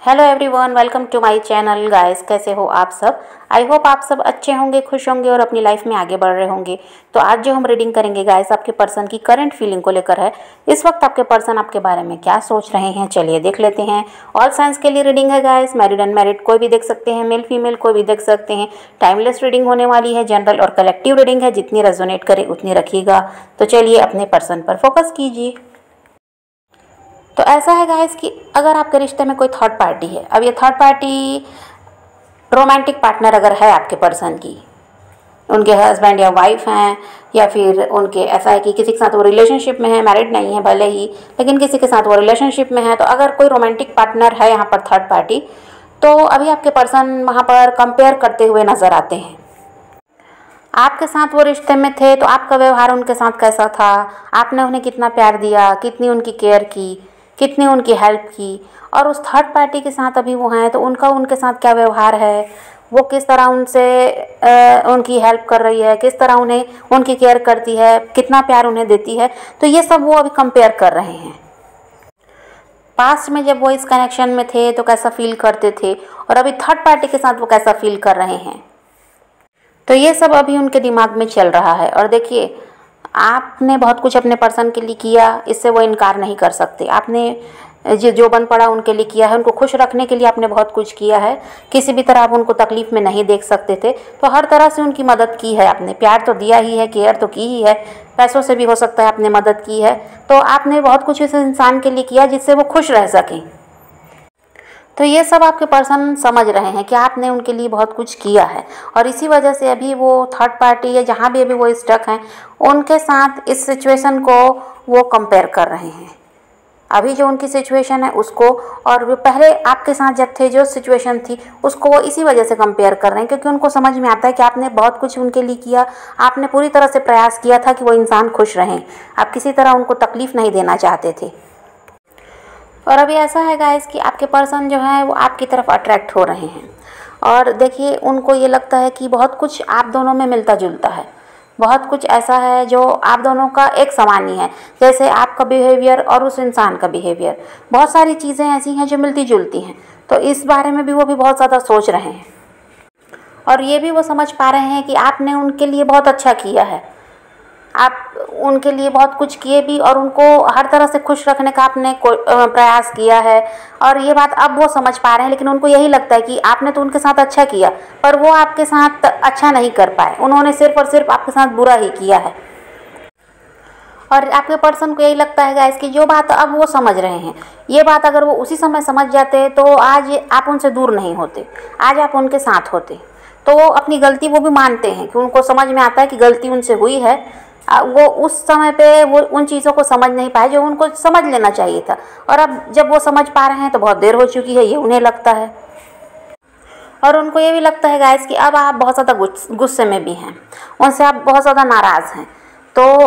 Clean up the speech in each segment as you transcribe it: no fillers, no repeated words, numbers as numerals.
Hello everyone, welcome to my channel guys. कैसे हो आप सब? आई होप आप सब अच्छे होंगे, खुश होंगे और अपनी लाइफ में आगे बढ़ रहे होंगे। तो आज जो हम रीडिंग करेंगे गाइस, आपके पर्सन की करंट फीलिंग को लेकर है। इस वक्त आपके पर्सन आपके बारे में क्या सोच रहे हैं, चलिए देख लेते हैं। ऑल साइंस के लिए रीडिंग है गाइस, मैरिड अनमैरिड कोई भी देख सकते हैं, मेल फीमेल कोई भी देख सकते हैं। टाइमलेस रीडिंग होने वाली है, जनरल और कलेक्टिव रीडिंग है, जितनी रेजोनेट करे उतनी रखिएगा। तो चलिए अपने पर्सन पर फोकस कीजिए। तो ऐसा है गाइस कि अगर आपके रिश्ते में कोई थर्ड पार्टी है, अब ये थर्ड पार्टी रोमांटिक पार्टनर अगर है आपके पर्सन की, उनके हस्बैंड या वाइफ हैं, या फिर उनके ऐसा है कि किसी के साथ वो रिलेशनशिप में है, मैरिड नहीं है भले ही, लेकिन किसी के साथ वो रिलेशनशिप में है। तो अगर कोई रोमांटिक पार्टनर है यहाँ पर थर्ड पार्टी, तो अभी आपके पर्सन वहाँ पर कंपेयर करते हुए नजर आते हैं। आपके साथ वो रिश्ते में थे तो आपका व्यवहार उनके साथ कैसा था, आपने उन्हें कितना प्यार दिया, कितनी उनकी केयर की, कितनी उनकी हेल्प की। और उस थर्ड पार्टी के साथ अभी वो हैं तो उनका उनके साथ क्या व्यवहार है, वो किस तरह उनसे उनकी हेल्प कर रही है, किस तरह उन्हें उनकी केयर करती है, कितना प्यार उन्हें देती है। तो ये सब वो अभी कंपेयर कर रहे हैं। पास्ट में जब वो इस कनेक्शन में थे तो कैसा फील करते थे, और अभी थर्ड पार्टी के साथ वो कैसा फील कर रहे हैं। तो ये सब अभी उनके दिमाग में चल रहा है। और देखिए, आपने बहुत कुछ अपने पर्सन के लिए किया, इससे वो इनकार नहीं कर सकते। आपने जो बन पड़ा उनके लिए किया है, उनको खुश रखने के लिए आपने बहुत कुछ किया है। किसी भी तरह आप उनको तकलीफ़ में नहीं देख सकते थे, तो हर तरह से उनकी मदद की है आपने। प्यार तो दिया ही है, केयर तो की ही है, पैसों से भी हो सकता है आपने मदद की है। तो आपने बहुत कुछ इस इंसान के लिए किया जिससे वो खुश रह सकें। तो ये सब आपके पर्सन समझ रहे हैं कि आपने उनके लिए बहुत कुछ किया है, और इसी वजह से अभी वो थर्ड पार्टी या जहाँ भी अभी वो स्टक हैं, उनके साथ इस सिचुएशन को वो कंपेयर कर रहे हैं। अभी जो उनकी सिचुएशन है उसको, और वो पहले आपके साथ जब थे जो सिचुएशन थी उसको, वो इसी वजह से कंपेयर कर रहे हैं, क्योंकि उनको समझ में आता है कि आपने बहुत कुछ उनके लिए किया। आपने पूरी तरह से प्रयास किया था कि वो इंसान खुश रहें, आप किसी तरह उनको तकलीफ़ नहीं देना चाहते थे। और अभी ऐसा है गाइस कि आपके पर्सन जो है वो आपकी तरफ अट्रैक्ट हो रहे हैं। और देखिए, उनको ये लगता है कि बहुत कुछ आप दोनों में मिलता जुलता है, बहुत कुछ ऐसा है जो आप दोनों का एक समान ही है। जैसे आपका बिहेवियर और उस इंसान का बिहेवियर, बहुत सारी चीज़ें ऐसी हैं जो मिलती जुलती हैं। तो इस बारे में भी वो भी बहुत ज़्यादा सोच रहे हैं, और ये भी वो समझ पा रहे हैं कि आपने उनके लिए बहुत अच्छा किया है। आप उनके लिए बहुत कुछ किए भी, और उनको हर तरह से खुश रखने का आपने प्रयास किया है। और ये बात अब वो समझ पा रहे हैं, लेकिन उनको यही लगता है कि आपने तो उनके साथ अच्छा किया, पर वो आपके साथ अच्छा नहीं कर पाए। उन्होंने सिर्फ और सिर्फ आपके साथ बुरा ही किया है। और आपके पर्सन को यही लगता है गाइस कि जो बात अब वो समझ रहे हैं, ये बात अगर वो उसी समय समझ जाते तो आज आप उनसे दूर नहीं होते, आज आप उनके साथ होते। तो वो अपनी गलती वो भी मानते हैं कि उनको समझ में आता है कि गलती उनसे हुई है। वो उस समय पे वो उन चीज़ों को समझ नहीं पाए जो उनको समझ लेना चाहिए था, और अब जब वो समझ पा रहे हैं तो बहुत देर हो चुकी है, ये उन्हें लगता है। और उनको ये भी लगता है गाइस कि अब आप बहुत ज़्यादा गुस्से में भी हैं, उनसे आप बहुत ज़्यादा नाराज़ हैं। तो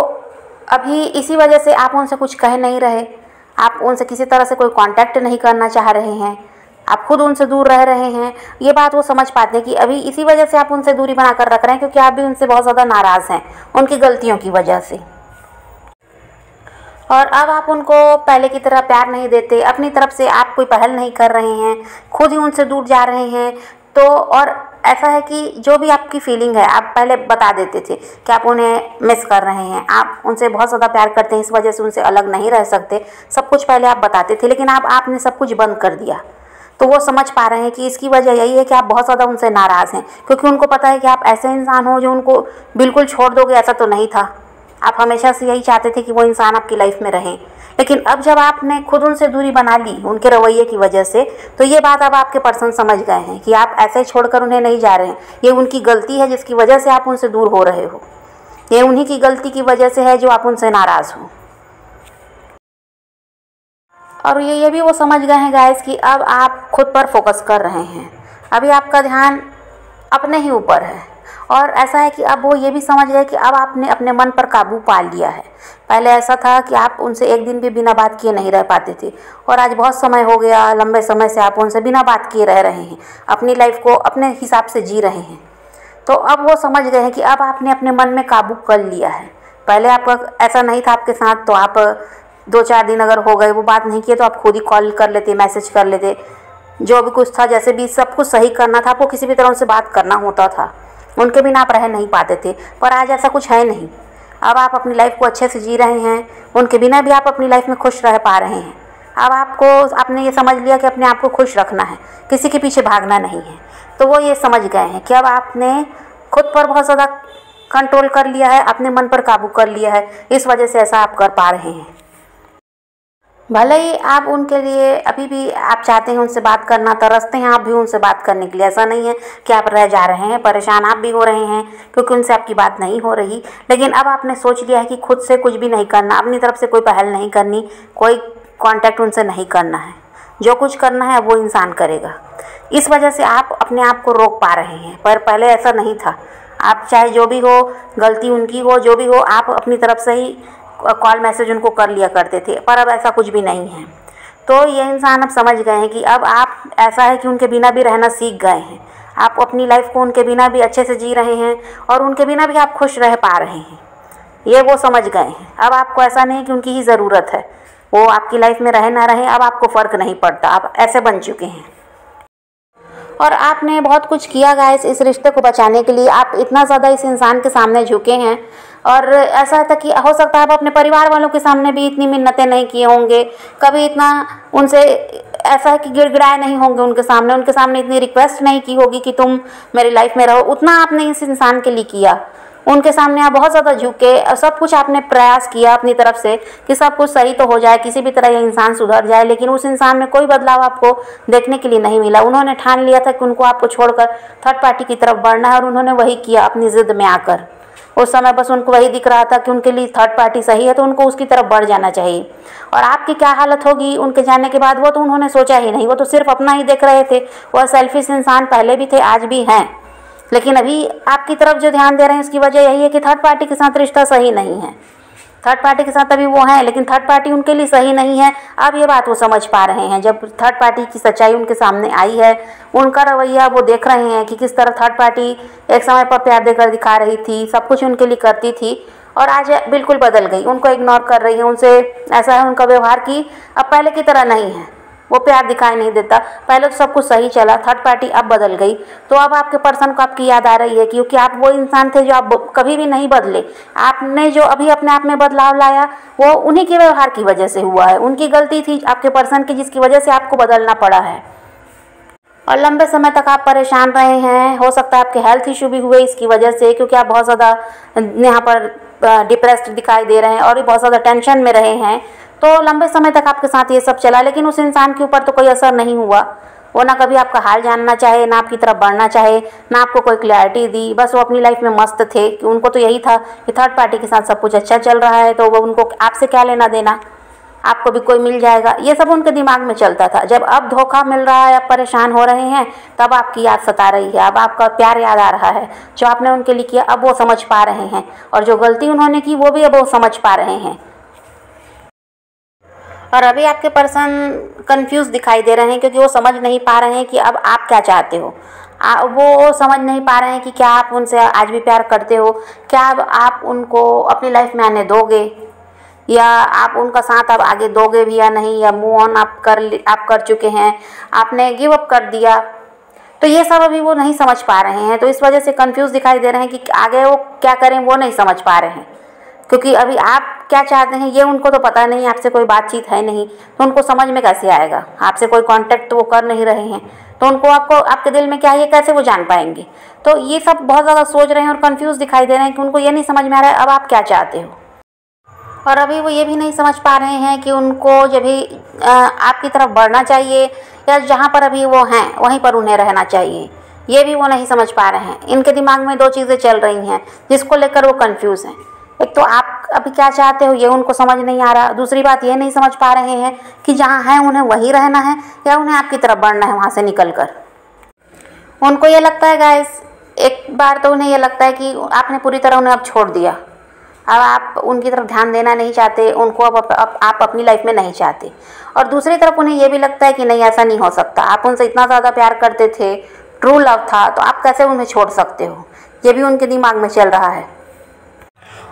अभी इसी वजह से आप उनसे कुछ कह नहीं रहे, आप उनसे किसी तरह से कोई कांटेक्ट नहीं करना चाह रहे हैं, आप खुद उनसे दूर रह रहे हैं। ये बात वो समझ पाते हैं कि अभी इसी वजह से आप उनसे दूरी बनाकर रख रहे हैं, क्योंकि आप भी उनसे बहुत ज़्यादा नाराज़ हैं उनकी गलतियों की वजह से। और अब आप उनको पहले की तरह प्यार नहीं देते, अपनी तरफ से आप कोई पहल नहीं कर रहे हैं, खुद ही उनसे दूर जा रहे हैं। तो और ऐसा है कि जो भी आपकी फीलिंग है आप पहले बता देते थे कि आप उन्हें मिस कर रहे हैं, आप उनसे बहुत ज़्यादा प्यार करते हैं, इस वजह से उनसे अलग नहीं रह सकते। सब कुछ पहले आप बताते थे, लेकिन अब आपने सब कुछ बंद कर दिया। तो वो समझ पा रहे हैं कि इसकी वजह यही है कि आप बहुत ज़्यादा उनसे नाराज़ हैं, क्योंकि उनको पता है कि आप ऐसे इंसान हो जो उनको बिल्कुल छोड़ दोगे, ऐसा तो नहीं था। आप हमेशा से यही चाहते थे कि वो इंसान आपकी लाइफ में रहें। लेकिन अब जब आपने खुद उनसे दूरी बना ली उनके रवैये की वजह से, तो ये बात अब आपके पर्सन समझ गए हैं कि आप ऐसे छोड़कर उन्हें नहीं जा रहे हैं। ये उनकी गलती है जिसकी वजह से आप उनसे दूर हो रहे हो, ये उन्हीं की गलती की वजह से है जो आप उनसे नाराज़ हो। और ये भी वो समझ गए हैं गाइस कि अब आप खुद पर फोकस कर रहे हैं, अभी आपका ध्यान अपने ही ऊपर है। और ऐसा है कि अब वो ये भी समझ गए कि अब आपने अपने मन पर काबू पा लिया है। पहले ऐसा था कि आप उनसे एक दिन भी बिना बात किए नहीं रह पाते थे, और आज बहुत समय हो गया, लंबे समय से आप उनसे बिना बात किए रह रहे हैं, अपनी लाइफ को अपने हिसाब से जी रहे हैं। तो अब वो समझ गए हैं कि अब आपने अपने मन में काबू कर लिया है। पहले आपका ऐसा नहीं था आपके साथ, तो आप 2-4 दिन अगर हो गए वो बात नहीं किए तो आप खुद ही कॉल कर लेते, मैसेज कर लेते, जो भी कुछ था, जैसे भी सब कुछ सही करना था, आपको किसी भी तरह उनसे बात करना होता था, उनके बिना आप रह नहीं पाते थे। पर आज ऐसा कुछ है नहीं। अब आप अपनी लाइफ को अच्छे से जी रहे हैं, उनके बिना भी आप अपनी लाइफ में खुश रह पा रहे हैं। अब आपने ये समझ लिया कि अपने आप को खुश रखना है, किसी के पीछे भागना नहीं है। तो वो ये समझ गए हैं कि अब आपने खुद पर बहुत ज़्यादा कंट्रोल कर लिया है, अपने मन पर काबू कर लिया है, इस वजह से ऐसा आप कर पा रहे हैं। भले ही आप उनके लिए अभी भी आप चाहते हैं उनसे बात करना, तरसते हैं आप भी उनसे बात करने के लिए। ऐसा नहीं है कि आप रह जा रहे हैं, परेशान आप भी हो रहे हैं क्योंकि उनसे आपकी बात नहीं हो रही। लेकिन अब आपने सोच लिया है कि खुद से कुछ भी नहीं करना, अपनी तरफ से कोई पहल नहीं करनी, कोई कांटेक्ट उनसे नहीं करना है। जो कुछ करना है वो इंसान करेगा। इस वजह से आप अपने आप को रोक पा रहे हैं, पर पहले ऐसा नहीं था। आप चाहे जो भी हो, गलती उनकी हो, जो भी हो, आप अपनी तरफ से ही कॉल मैसेज उनको कर लिया करते थे, पर अब ऐसा कुछ भी नहीं है। तो ये इंसान अब समझ गए हैं कि अब आप ऐसा है कि उनके बिना भी रहना सीख गए हैं। आप अपनी लाइफ को उनके बिना भी अच्छे से जी रहे हैं और उनके बिना भी आप खुश रह पा रहे हैं, ये वो समझ गए हैं। अब आपको ऐसा नहीं कि उनकी ही ज़रूरत है, वो आपकी लाइफ में रहे ना रहे, अब आपको फ़र्क नहीं पड़ता, आप ऐसे बन चुके हैं। और आपने बहुत कुछ किया गाइस इस रिश्ते को बचाने के लिए। आप इतना ज़्यादा इस इंसान के सामने झुके हैं, और ऐसा था कि हो सकता है आप अपने परिवार वालों के सामने भी इतनी मिन्नतें नहीं किए होंगे, कभी इतना उनसे ऐसा है कि गिड़गिड़ाए नहीं होंगे उनके सामने इतनी रिक्वेस्ट नहीं की होगी कि तुम मेरी लाइफ में रहो। उतना आपने इस इंसान के लिए किया, उनके सामने आप बहुत ज़्यादा झुके और सब कुछ आपने प्रयास किया अपनी तरफ से कि सब कुछ सही तो हो जाए, किसी भी तरह ये इंसान सुधर जाए। लेकिन उस इंसान में कोई बदलाव आपको देखने के लिए नहीं मिला। उन्होंने ठान लिया था कि उनको आपको छोड़कर थर्ड पार्टी की तरफ बढ़ना है, और उन्होंने वही किया अपनी ज़िद में आकर। उस समय बस उनको वही दिख रहा था कि उनके लिए थर्ड पार्टी सही है, तो उनको उसकी तरफ बढ़ जाना चाहिए। और आपकी क्या हालत होगी उनके जाने के बाद, वो तो उन्होंने सोचा ही नहीं। वो तो सिर्फ अपना ही देख रहे थे। वह सेल्फिश इंसान पहले भी थे, आज भी हैं। लेकिन अभी आपकी तरफ जो ध्यान दे रहे हैं, इसकी वजह यही है कि थर्ड पार्टी के साथ रिश्ता सही नहीं है। थर्ड पार्टी के साथ अभी वो हैं, लेकिन थर्ड पार्टी उनके लिए सही नहीं है। अब ये बात वो समझ पा रहे हैं, जब थर्ड पार्टी की सच्चाई उनके सामने आई है, उनका रवैया वो देख रहे हैं कि किस तरह थर्ड पार्टी एक समय पर प्यार देकर दिखा रही थी, सब कुछ उनके लिए करती थी, और आज बिल्कुल बदल गई, उनको इग्नोर कर रही है। उनसे ऐसा है उनका व्यवहार कि अब पहले की तरह नहीं है, वो प्यार दिखाई नहीं देता। पहले तो सब कुछ सही चला, थर्ड पार्टी अब बदल गई। तो अब आपके पर्सन को आपकी याद आ रही है, क्योंकि आप वो इंसान थे जो आप कभी भी नहीं बदले। आपने जो अभी अपने आप में बदलाव लाया, वो उन्हीं के व्यवहार की वजह से हुआ है। उनकी गलती थी आपके पर्सन की, जिसकी वजह से आपको बदलना पड़ा है। और लंबे समय तक आप परेशान रहे हैं। हो सकता है आपके हेल्थ इशू भी हुए इसकी वजह से, क्योंकि आप बहुत ज़्यादा यहाँ पर डिप्रेस्ड दिखाई दे रहे हैं और बहुत ज़्यादा टेंशन में रहे हैं। तो लंबे समय तक आपके साथ ये सब चला, लेकिन उस इंसान के ऊपर तो कोई असर नहीं हुआ। वो ना कभी आपका हाल जानना चाहे, ना आपकी तरफ बढ़ना चाहे, ना आपको कोई क्लैरिटी दी। बस वो अपनी लाइफ में मस्त थे कि उनको तो यही था कि थर्ड पार्टी के साथ सब कुछ अच्छा चल रहा है, तो वो उनको आपसे क्या लेना देना, आपको भी कोई मिल जाएगा, ये सब उनके दिमाग में चलता था। जब अब धोखा मिल रहा है, आप परेशान हो रहे हैं, तब आपकी याद सता रही है। अब आपका प्यार याद आ रहा है, जो आपने उनके लिए किया अब वो समझ पा रहे हैं, और जो गलती उन्होंने की वो भी अब वो समझ पा रहे हैं। और अभी आपके पर्सन कंफ्यूज दिखाई दे रहे हैं, क्योंकि वो समझ नहीं पा रहे हैं कि अब आप क्या चाहते हो। वो समझ नहीं पा रहे हैं कि क्या आप उनसे आज भी प्यार करते हो, क्या अब आप उनको अपनी लाइफ में आने दोगे, या आप उनका साथ अब आगे दोगे भी या नहीं, या मूव ऑन आप कर चुके हैं, आपने गिव अप कर दिया। तो ये सब अभी वो नहीं समझ पा रहे हैं। तो इस वजह से कंफ्यूज दिखाई दे रहे हैं कि आगे वो क्या करें, वो नहीं समझ पा रहे हैं। क्योंकि अभी आप क्या चाहते हैं ये उनको तो पता नहीं, आपसे कोई बातचीत है नहीं, तो उनको समझ में कैसे आएगा। आपसे कोई कांटेक्ट तो वो कर नहीं रहे हैं, तो उनको आपके दिल में क्या है ये कैसे वो जान पाएंगे। तो ये सब बहुत ज़्यादा सोच रहे हैं और कंफ्यूज दिखाई दे रहे हैं कि उनको ये नहीं समझ में आ रहा है अब आप क्या चाहते हो। और अभी वो ये भी नहीं समझ पा रहे हैं कि उनको जब भी आपकी तरफ बढ़ना चाहिए, या जहाँ पर अभी वो हैं वहीं पर उन्हें रहना चाहिए, ये भी वो नहीं समझ पा रहे हैं। इनके दिमाग में दो चीज़ें चल रही हैं जिसको लेकर वो कंफ्यूज हैं। एक तो आप अभी क्या चाहते हो ये उनको समझ नहीं आ रहा, दूसरी बात ये नहीं समझ पा रहे हैं कि जहाँ हैं उन्हें वहीं रहना है या उन्हें आपकी तरफ बढ़ना है वहाँ से निकल कर। उनको ये लगता है गाइस, एक बार तो उन्हें ये लगता है कि आपने पूरी तरह उन्हें अब छोड़ दिया, अब आप उनकी तरफ ध्यान देना नहीं चाहते, उनको अब आप अपनी लाइफ में नहीं चाहते। और दूसरी तरफ उन्हें ये भी लगता है कि नहीं ऐसा नहीं हो सकता, आप उनसे इतना ज़्यादा प्यार करते थे, ट्रू लव था, तो आप कैसे उन्हें छोड़ सकते हो, ये भी उनके दिमाग में चल रहा है।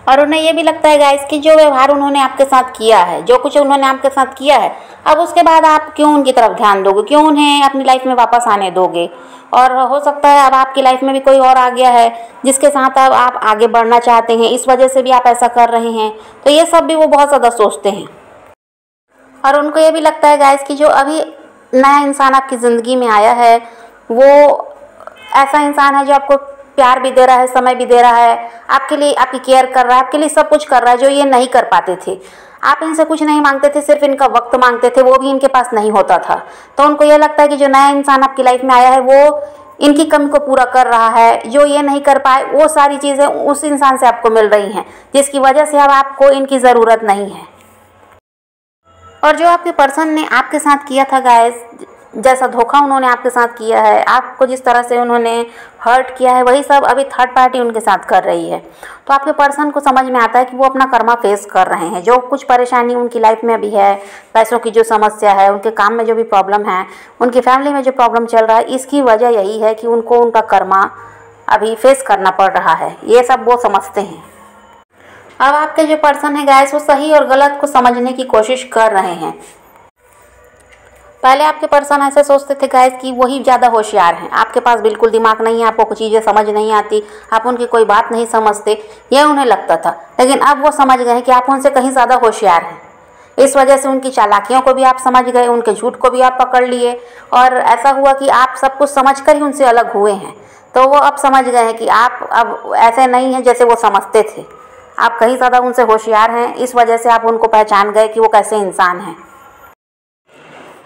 और उन्हें ये भी लगता है गाइस कि जो व्यवहार उन्होंने आपके साथ किया है, जो कुछ उन्होंने आपके साथ किया है, अब उसके बाद आप आप क्यों उनकी तरफ ध्यान दोगे, क्यों उन्हें अपनी लाइफ में वापस आने दोगे। और हो सकता है अब आपकी लाइफ में भी कोई और आ गया है जिसके साथ अब आप आगे बढ़ना चाहते हैं, इस वजह से भी आप ऐसा कर रहे हैं। तो ये सब भी वो बहुत ज़्यादा सोचते हैं और उनको ये भी लगता है गाइस कि जो अभी नया इंसान आपकी ज़िंदगी में आया है वो ऐसा इंसान है जो आपको प्यार भी दे रहा है, समय भी दे रहा है, आपके लिए आपकी केयर कर रहा है, आपके लिए सब कुछ कर रहा है जो ये नहीं कर पाते थे। आप इनसे कुछ नहीं मांगते थे, सिर्फ इनका वक्त मांगते थे, वो भी इनके पास नहीं होता था। तो उनको ये लगता है कि जो नया इंसान आपकी लाइफ में आया है वो इनकी कमी को पूरा कर रहा है, जो ये नहीं कर पाए वो सारी चीज़ें उस इंसान से आपको मिल रही हैं, जिसकी वजह से अब आपको इनकी ज़रूरत नहीं है। और जो आपके पर्सन ने आपके साथ किया था गाइस, जैसा धोखा उन्होंने आपके साथ किया है, आपको जिस तरह से उन्होंने हर्ट किया है, वही सब अभी थर्ड पार्टी उनके साथ कर रही है। तो आपके पर्सन को समझ में आता है कि वो अपना कर्मा फेस कर रहे हैं। जो कुछ परेशानी उनकी लाइफ में अभी है, पैसों की जो समस्या है, उनके काम में जो भी प्रॉब्लम है, उनकी फैमिली में जो प्रॉब्लम चल रहा है, इसकी वजह यही है कि उनको उनका कर्मा अभी फेस करना पड़ रहा है। ये सब वो समझते हैं। अब आपके जो पर्सन है गाइस वो सही और गलत को समझने की कोशिश कर रहे हैं। पहले आपके पर्सन ऐसे सोचते थे गाइस कि वही ज़्यादा होशियार हैं, आपके पास बिल्कुल दिमाग नहीं है, आपको कुछ चीज़ें समझ नहीं आती, आप उनकी कोई बात नहीं समझते, यह उन्हें लगता था। लेकिन अब वो समझ गए कि आप उनसे कहीं ज़्यादा होशियार हैं। इस वजह से उनकी चालाकियों को भी आप समझ गए, उनके झूठ को भी आप पकड़ लिए और ऐसा हुआ कि आप सब कुछ समझ कर ही उनसे अलग हुए हैं। तो वो अब समझ गए हैं कि आप अब ऐसे नहीं हैं जैसे वो समझते थे, आप कहीं ज़्यादा उनसे होशियार हैं। इस वजह से आप उनको पहचान गए कि वो कैसे इंसान हैं।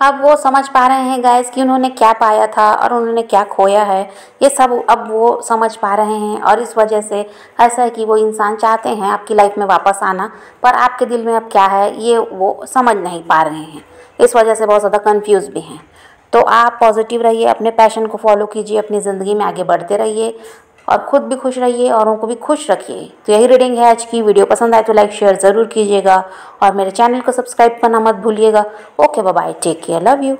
अब वो समझ पा रहे हैं गाइस कि उन्होंने क्या पाया था और उन्होंने क्या खोया है, ये सब अब वो समझ पा रहे हैं। और इस वजह से ऐसा है कि वो इंसान चाहते हैं आपकी लाइफ में वापस आना, पर आपके दिल में अब क्या है ये वो समझ नहीं पा रहे हैं। इस वजह से बहुत ज़्यादा कंफ्यूज भी हैं। तो आप पॉजिटिव रहिए, अपने पैशन को फॉलो कीजिए, अपनी ज़िंदगी में आगे बढ़ते रहिए और ख़ुद भी खुश रहिए, औरों को भी खुश रखिए। तो यही रीडिंग है आज की। वीडियो पसंद आए तो लाइक शेयर ज़रूर कीजिएगा और मेरे चैनल को सब्सक्राइब करना मत भूलिएगा। Okay bye bye, take care, love you.